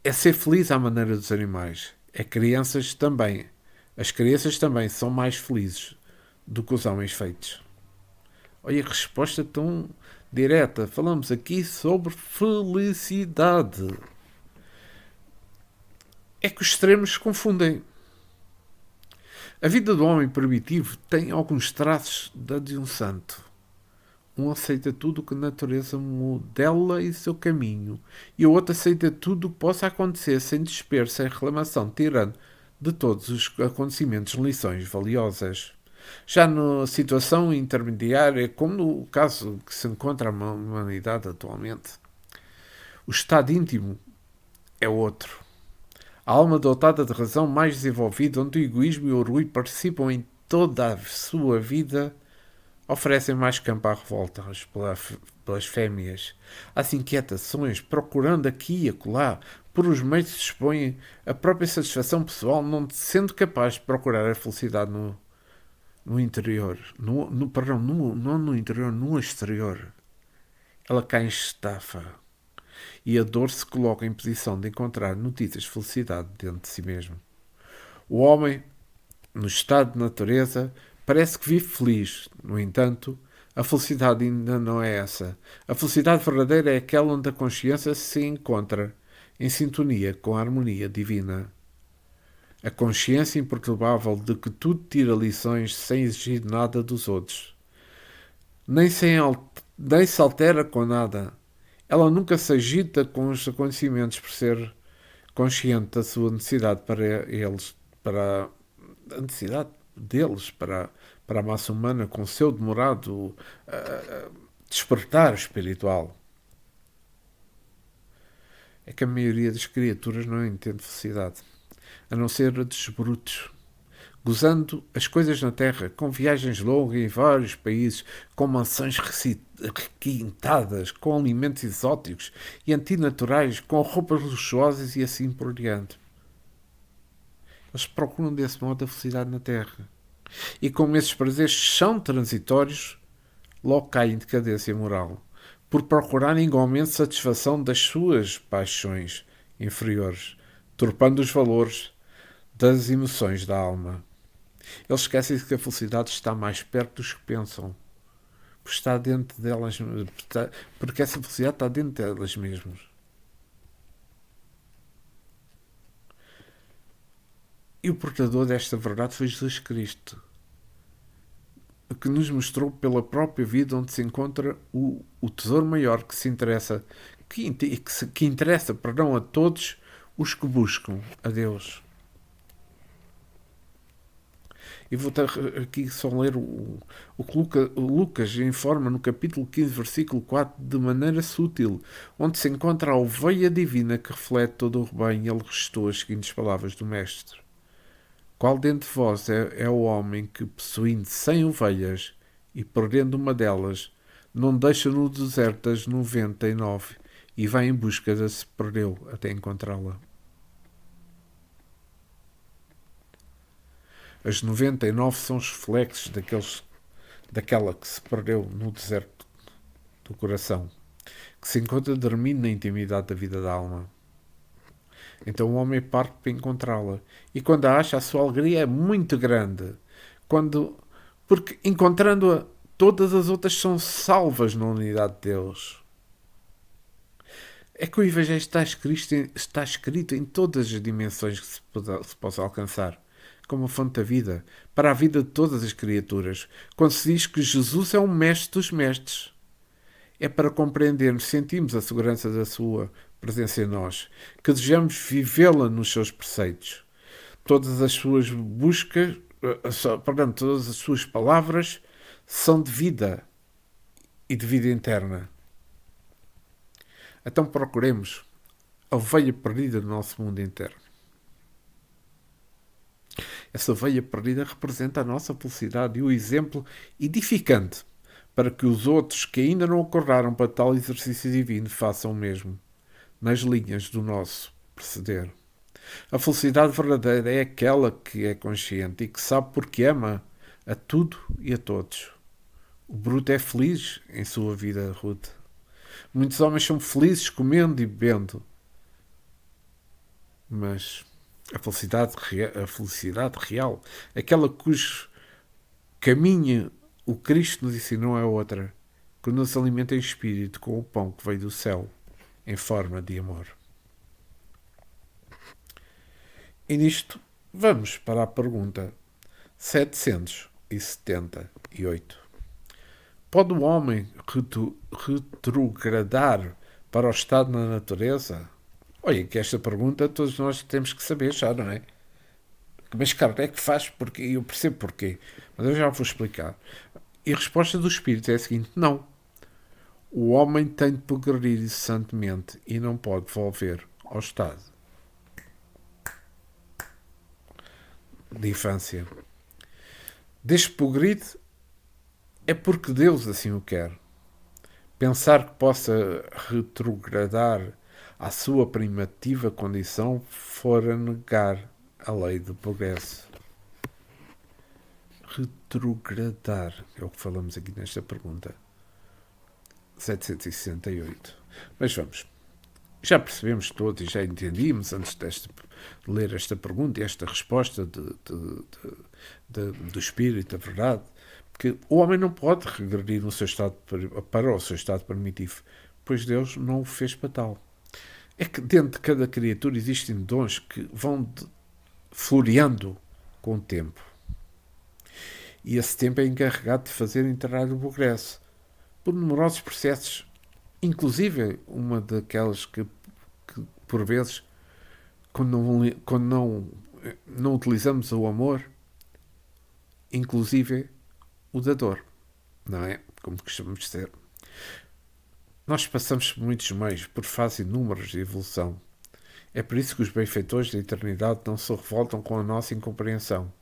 É ser feliz à maneira dos animais. As crianças também são mais felizes do que os homens feitos. Olha a resposta tão direta. Falamos aqui sobre felicidade. É que os extremos se confundem. A vida do homem primitivo tem alguns traços da de um santo. Um aceita tudo o que a natureza modela e seu caminho, e o outro aceita tudo o que possa acontecer sem desespero, sem reclamação, tirando de todos os acontecimentos lições valiosas. Já na situação intermediária, como no caso que se encontra a humanidade atualmente, o estado íntimo é outro. A alma dotada de razão mais desenvolvida, onde o egoísmo e o orgulho participam em toda a sua vida, oferecem mais campo à revolta pelas fêmeas, às inquietações, procurando aqui e acolá, por os meios que se expõem, a própria satisfação pessoal, não sendo capaz de procurar a felicidade no interior. Não no interior, no exterior. Ela cai em estafa. E a dor se coloca em posição de encontrar notícias de felicidade dentro de si mesmo. O homem, no estado de natureza, parece que vive feliz. No entanto, a felicidade ainda não é essa. A felicidade verdadeira é aquela onde a consciência se encontra em sintonia com a harmonia divina. A consciência imperturbável de que tudo tira lições sem exigir nada dos outros. Nem se altera com nada. Ela nunca se agita com os acontecimentos por ser consciente da sua necessidade para a necessidade deles, para a massa humana, com o seu demorado despertar espiritual. É que a maioria das criaturas não entende felicidade, a não ser a dos brutos, gozando as coisas na terra, com viagens longas em vários países, com mansões requintadas, com alimentos exóticos e antinaturais, com roupas luxuosas e assim por diante. Eles procuram desse modo a felicidade na terra. E como esses prazeres são transitórios, logo caem em decadência moral, por procurarem igualmente satisfação das suas paixões inferiores, turpando os valores das emoções da alma. Eles esquecem-se que a felicidade está mais perto dos que pensam, porque está dentro delas, porque essa felicidade está dentro delas mesmas. E o portador desta verdade foi Jesus Cristo, que nos mostrou pela própria vida onde se encontra o tesouro maior que interessa a todos os que buscam a Deus. E vou aqui só ler o que Lucas informa no capítulo 15, versículo 4, de maneira sutil, onde se encontra a ovelha divina que reflete todo o rebanho, e ele restou as seguintes palavras do Mestre. Qual dentre vós é o homem que, possuindo 100 ovelhas e perdendo uma delas, não deixa no deserto as 99 e vai em busca da que se perdeu até encontrá-la? As 99 são os reflexos daquela que se perdeu no deserto do coração, que se encontra dormindo na intimidade da vida da alma. Então o homem parte para encontrá-la. E quando a acha, a sua alegria é muito grande. Porque encontrando-a, todas as outras são salvas na unidade de Deus. É que o Evangelho está escrito em todas as dimensões que se possa alcançar, como a fonte da vida, para a vida de todas as criaturas. Quando se diz que Jesus é o mestre dos mestres, é para compreendermos, sentimos a segurança da sua presença em nós, que desejamos vivê-la nos seus preceitos. Todas as suas todas as suas palavras são de vida e de vida interna. Então procuremos a ovelha perdida do nosso mundo interno. Essa ovelha perdida representa a nossa felicidade e o exemplo edificante para que os outros que ainda não acordaram para tal exercício divino façam o mesmo, nas linhas do nosso proceder. A felicidade verdadeira é aquela que é consciente e que sabe porque ama a tudo e a todos, O bruto é feliz em sua vida, Ruth. Muitos homens são felizes comendo e bebendo, mas a felicidade real, aquela cujo caminho o Cristo nos ensinou é outra, que nos alimenta em espírito com o pão que veio do céu, em forma de amor. E nisto, vamos para a pergunta 778. Pode o homem retrogradar para o estado na natureza? Olha, que esta pergunta todos nós temos que saber já, não é? Mas Kardec faz porque eu percebo porquê, mas eu já vou explicar. E a resposta do Espírito é a seguinte: não. O homem tem de progredir incessantemente e não pode volver ao estado de infância. Deste progredir é porque Deus assim o quer. Pensar que possa retrogradar à sua primitiva condição fora negar a lei do progresso. Retrogradar é o que falamos aqui nesta pergunta 768. Mas vamos. Já percebemos todos e já entendíamos antes de ler esta pergunta e esta resposta do Espírito, da verdade, que o homem não pode regredir no seu estado para o seu estado primitivo, pois Deus não o fez para tal. É que dentro de cada criatura existem dons que vão floreando com o tempo. E esse tempo é encarregado de fazer entrar o progresso por numerosos processos, inclusive uma daquelas que por vezes, quando não utilizamos o amor, inclusive o da dor, não é? Como costumamos dizer. Nós passamos por muitos meios, por fases inúmeras de evolução. É por isso que os benfeitores da eternidade não se revoltam com a nossa incompreensão.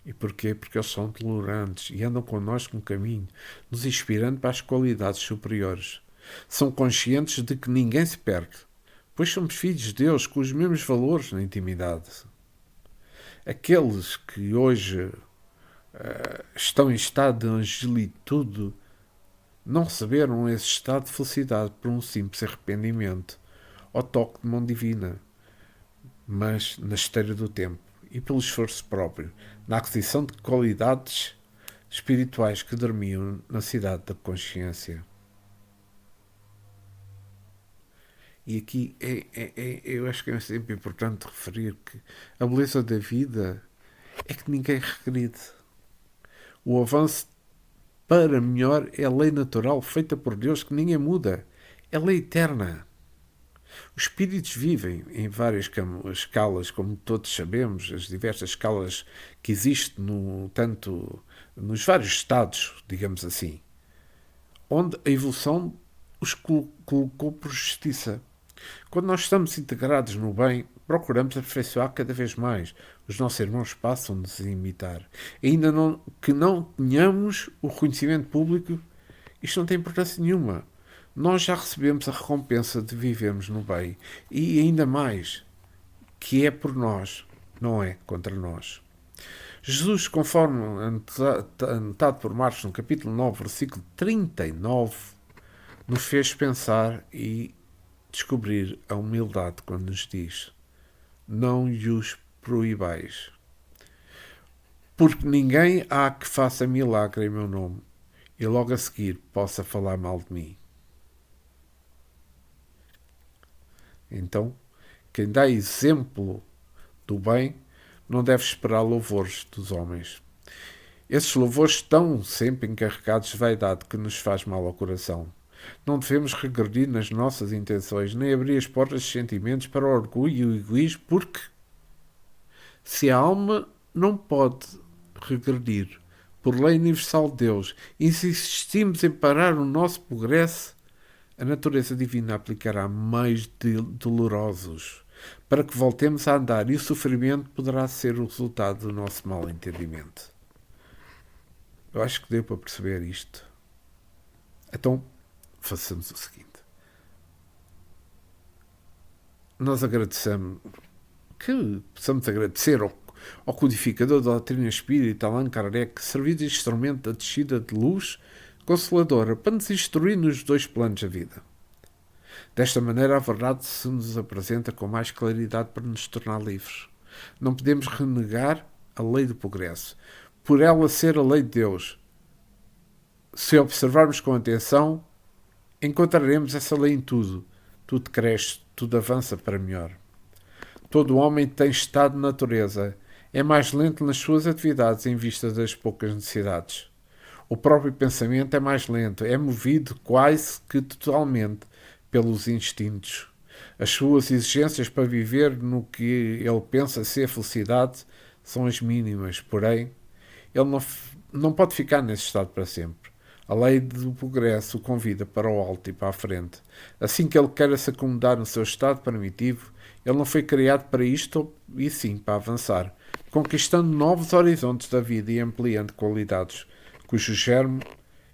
E porquê? Porque eles são tolerantes e andam connosco no caminho, nos inspirando para as qualidades superiores. São conscientes de que ninguém se perde, pois somos filhos de Deus com os mesmos valores na intimidade. Aqueles que hoje estão em estado de angelitude não receberam esse estado de felicidade por um simples arrependimento ou toque de mão divina, mas na esteira do tempo e pelo esforço próprio, na aquisição de qualidades espirituais que dormiam na cidade da consciência. E aqui eu acho que é sempre importante referir que a beleza da vida é que ninguém regride. O avanço para melhor é a lei natural feita por Deus que ninguém muda. É lei eterna. Os espíritos vivem em várias escalas, como todos sabemos, as diversas escalas que existem tanto nos vários estados, digamos assim, onde a evolução os colocou por justiça. Quando nós estamos integrados no bem, procuramos aperfeiçoar cada vez mais. Os nossos irmãos passam-nos a imitar. Ainda que não tenhamos o reconhecimento público, isto não tem importância nenhuma. Nós já recebemos a recompensa de vivermos no bem. E ainda mais, que é por nós, não é contra nós. Jesus, conforme anotado por Marcos no capítulo 9, versículo 39, nos fez pensar e descobrir a humildade quando nos diz: não os proibais, porque ninguém há que faça milagre em meu nome e logo a seguir possa falar mal de mim. Então, quem dá exemplo do bem não deve esperar louvores dos homens. Esses louvores estão sempre encarregados de vaidade que nos faz mal ao coração. Não devemos regredir nas nossas intenções, nem abrir as portas de sentimentos para o orgulho e o egoísmo, porque se a alma não pode regredir por lei universal de Deus e se insistimos em parar o nosso progresso, a natureza divina aplicará meios dolorosos para que voltemos a andar e o sofrimento poderá ser o resultado do nosso mau entendimento. Eu acho que deu para perceber isto. Então, façamos o seguinte. Nós agradecemos, que possamos agradecer ao codificador da doutrina espírita Allan Kardec servir de instrumento da descida de luz consoladora para nos instruir nos dois planos da vida. Desta maneira, a verdade se nos apresenta com mais claridade para nos tornar livres. Não podemos renegar a lei do progresso, por ela ser a lei de Deus. Se observarmos com atenção, encontraremos essa lei em tudo. Tudo cresce, tudo avança para melhor. Todo homem tem estado de natureza. É mais lento nas suas atividades em vista das poucas necessidades. O próprio pensamento é mais lento, é movido quase que totalmente pelos instintos. As suas exigências para viver no que ele pensa ser felicidade são as mínimas, porém, ele não pode ficar nesse estado para sempre. A lei do progresso o convida para o alto e para a frente. Assim que ele queira se acomodar no seu estado primitivo, ele não foi criado para isto, e sim para avançar, conquistando novos horizontes da vida e ampliando qualidades, cujo germe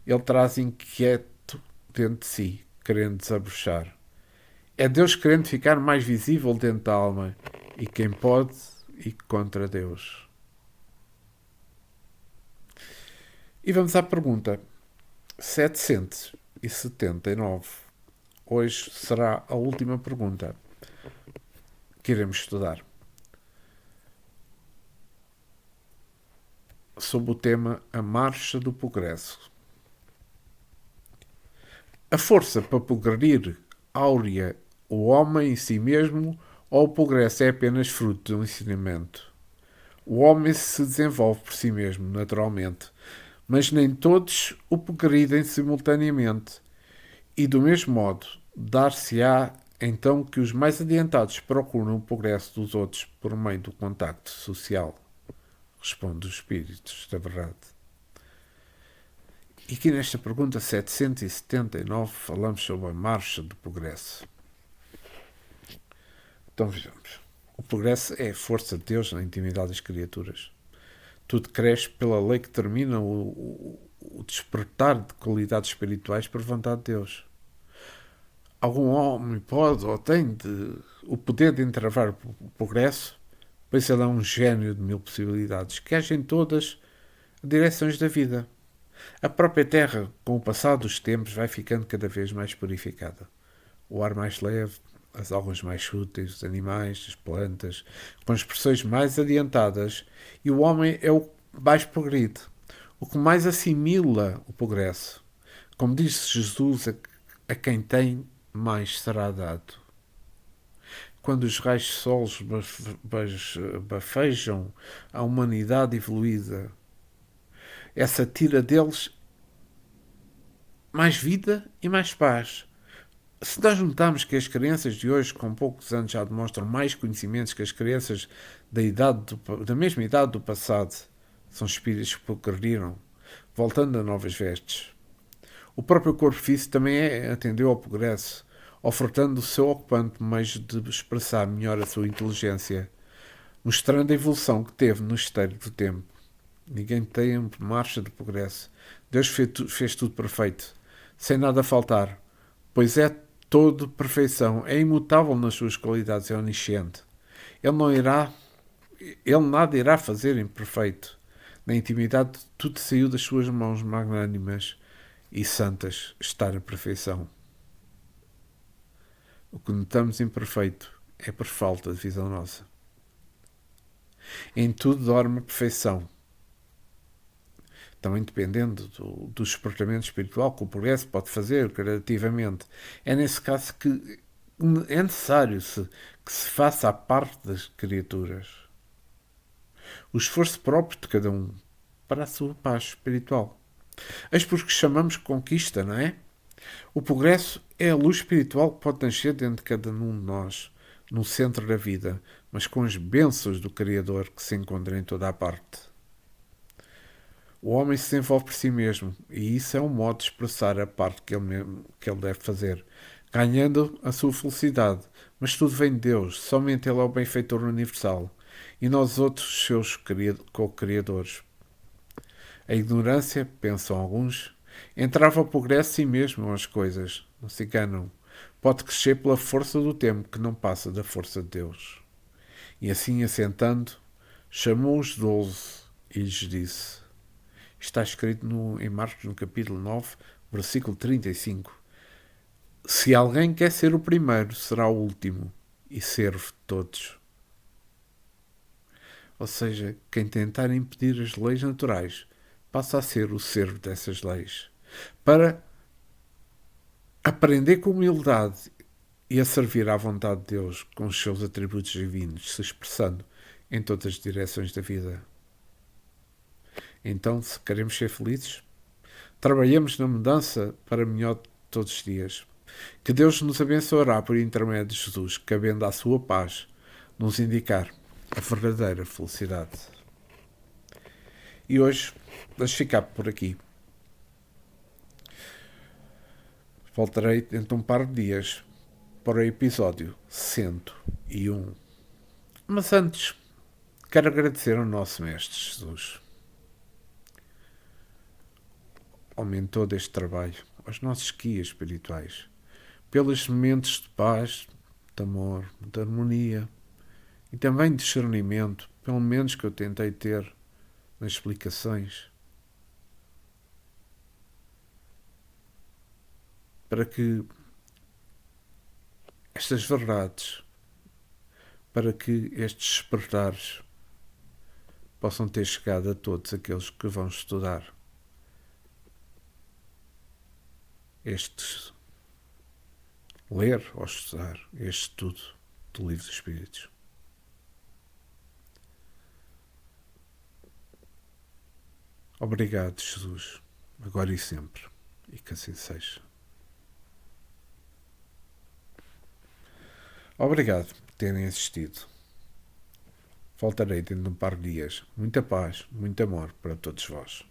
ele traz inquieto dentro de si, querendo desabrochar. É Deus querendo ficar mais visível dentro da alma, e quem pode ir contra Deus. E vamos à pergunta 779. Hoje será a última pergunta que iremos estudar, sob o tema A Marcha do Progresso. A força para progredir áurea o homem em si mesmo, ou o progresso é apenas fruto do ensinamento? O homem se desenvolve por si mesmo, naturalmente, mas nem todos o progridem simultaneamente. E, do mesmo modo, dar-se-á então que os mais adiantados procuram o progresso dos outros por meio do contacto social? Responde os espíritos da verdade. E aqui nesta pergunta 779 falamos sobre a marcha do progresso. Então vejamos. O progresso é a força de Deus na intimidade das criaturas. Tudo cresce pela lei que determina o despertar de qualidades espirituais por vontade de Deus. Algum homem pode ou tem o poder de entravar o progresso, pois ele é um gênio de mil possibilidades, que agem todas as direções da vida. A própria Terra, com o passar dos tempos, vai ficando cada vez mais purificada. O ar mais leve, as algas mais úteis, os animais, as plantas, com expressões mais adiantadas, e o homem é o mais progride, o que mais assimila o progresso. Como disse Jesus, a quem tem, mais será dado. Quando os raios de sol bafejam a humanidade evoluída, essa tira deles mais vida e mais paz. Se nós notarmos que as crianças de hoje, com poucos anos, já demonstram mais conhecimentos que as crianças da mesma idade do passado, são espíritos que progrediram, voltando a novas vestes. O próprio corpo físico também atendeu ao progresso, ofertando o seu ocupante meios de expressar melhor a sua inteligência, mostrando a evolução que teve no esteiro do tempo. Ninguém tem marcha de progresso. Deus fez tudo perfeito, sem nada faltar, pois é todo perfeição, é imutável nas suas qualidades, é onisciente. Ele nada irá fazer imperfeito. Na intimidade, tudo saiu das suas mãos magnânimas e santas, está na perfeição. O que notamos imperfeito é por falta de visão nossa. Em tudo dorme a perfeição. Também dependendo do despertamento espiritual que o progresso pode fazer gradativamente. É nesse caso que é necessário que se faça a parte das criaturas. O esforço próprio de cada um para a sua paz espiritual. Eis por que chamamos conquista, não é? O progresso é a luz espiritual que pode nascer dentro de cada um de nós, no centro da vida, mas com as bênçãos do Criador que se encontram em toda a parte. O homem se desenvolve por si mesmo, e isso é um modo de expressar a parte que ele deve fazer, ganhando a sua felicidade. Mas tudo vem de Deus, somente Ele é o benfeitor universal, e nós outros seus co-criadores. A ignorância, pensam alguns, entrava o progresso em si mesmo as coisas. Não se enganam. Pode crescer pela força do tempo, que não passa da força de Deus. E assim, assentando, chamou os 12 e lhes disse, está escrito em Marcos, no capítulo 9, versículo 35, se alguém quer ser o primeiro, será o último e servo de todos. Ou seja, quem tentar impedir as leis naturais passa a ser o servo dessas leis, para aprender com humildade e a servir à vontade de Deus com os seus atributos divinos, se expressando em todas as direções da vida. Então, se queremos ser felizes, trabalhemos na mudança para melhor todos os dias. Que Deus nos abençoará por intermédio de Jesus, cabendo à sua paz nos indicar a verdadeira felicidade. E hoje, deixo ficar por aqui. Voltarei dentro de um par de dias para o episódio 101. Mas antes, quero agradecer ao nosso Mestre Jesus, ao mentor deste trabalho, aos nossos guias espirituais, pelos momentos de paz, de amor, de harmonia e também de discernimento, pelo menos que eu tentei ter nas explicações, para que estas verdades, para que estes despertares possam ter chegado a todos aqueles que vão estudar ler ou estudar este estudo do Livro dos Espíritos. Obrigado, Jesus, agora e sempre, e que assim seja. Obrigado por terem assistido. Voltarei dentro de um par de dias. Muita paz, muito amor para todos vós.